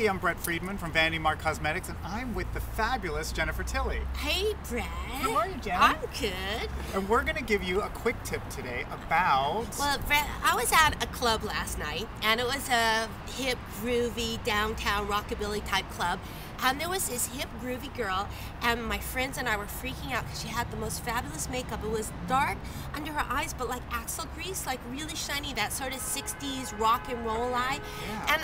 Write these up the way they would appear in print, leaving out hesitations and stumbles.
I'm Brett Freedman from Vanity Mark Cosmetics, and I'm with the fabulous Jennifer Tilley. Hey, Brett. How are you, Jen? I'm good. And we're going to give you a quick tip today about... Well, Brett, I was at a club last night, and it was a hip, groovy, downtown rockabilly type club. And there was this hip, groovy girl, and my friends and I were freaking out because she had the most fabulous makeup. It was dark under her eyes, but like axle grease, like really shiny, that sort of 60s rock and roll eye. Yeah. And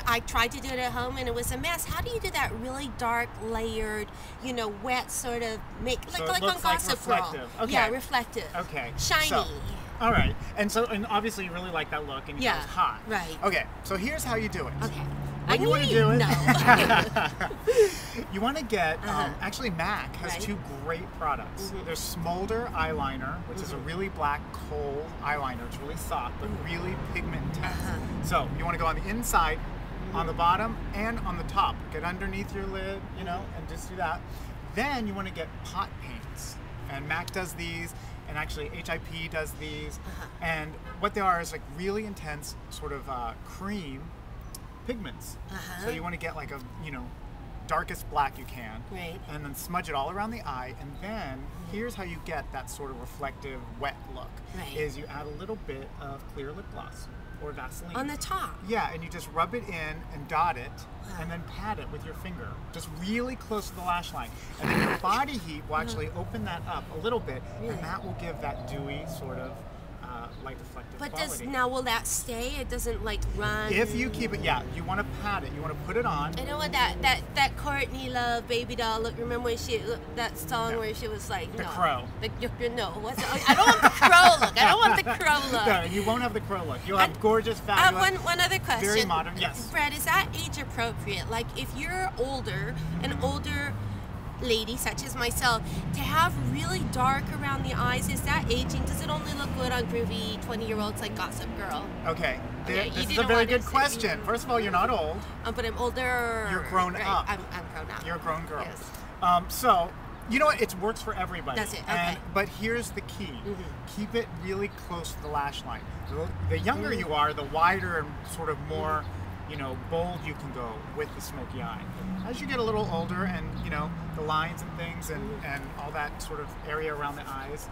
I tried to do it at home, and it was a mess. How do you do that really dark, layered, you know, wet sort of make, So like it on looks like Gossip Girl? reflective. Okay. Yeah, reflective. Okay. Shiny. So, all right. And obviously you really like that look, and you thought it was hot. Right. Okay, so here's how you do it. Okay. What you want to do is... No. You want to get, actually MAC has Right. two great products. There's Smolder Eyeliner, which is a really black kohl eyeliner. It's really soft, but really pigment intense. So you want to go on the inside, on the bottom, and on the top. Get underneath your lid, you know, and just do that. Then you want to get pot paints. And MAC does these, and actually HIP does these. And what they are is like really intense sort of cream pigments. So you want to get like a, you know, darkest black you can, Right. and then smudge it all around the eye, and then here's how you get that sort of reflective wet look. Right. Is you add a little bit of clear lip gloss or Vaseline. On the top. Yeah, and you just rub it in and dot it, and then pat it with your finger, just really close to the lash line. And then your body heat will actually open that up a little bit, and that will give that dewy sort of light reflective But quality. now will that stay? It doesn't like run. If you keep it, yeah, you want to pat it. You want to put it on. I know what that Courtney Love baby doll look. Remember when that song where she was like The crow. No, what's it? I don't want the crow look. I don't want the crow look. No, you won't have the crow look. You'll have gorgeous, fabulous. One other question. Very modern. Yes. Brett, is that age appropriate? Like if you're older, an older lady such as myself, to have really dark around the eyes, is that aging? Does it only look good on groovy 20-year-olds like Gossip Girl? Okay, Okay, this is a very good question. First of all, you're not old. But I'm older. You're grown right. up. I'm grown up. You're a grown girl. Yes. So, you know what? It works for everybody. Does it? And, Okay. but here's the key. Keep it really close to the lash line. The younger you are, the wider and sort of more, you know, bold you can go with the smoky eye. As you get a little older, and you know, the lines and things and all that sort of area around the eyes,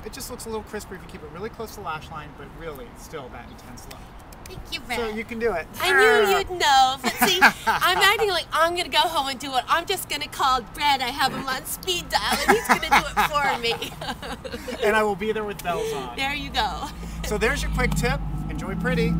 it just looks a little crisper if you keep it really close to the lash line, but really still that intense look. Thank you, Brett. So you can do it. I knew you'd know, but see, I'm acting like I'm gonna go home and do it. I'm just gonna call Brett. I have him on speed dial, and he's gonna do it for me. And I will be there with bells on. There you go. So there's your quick tip. Enjoy pretty.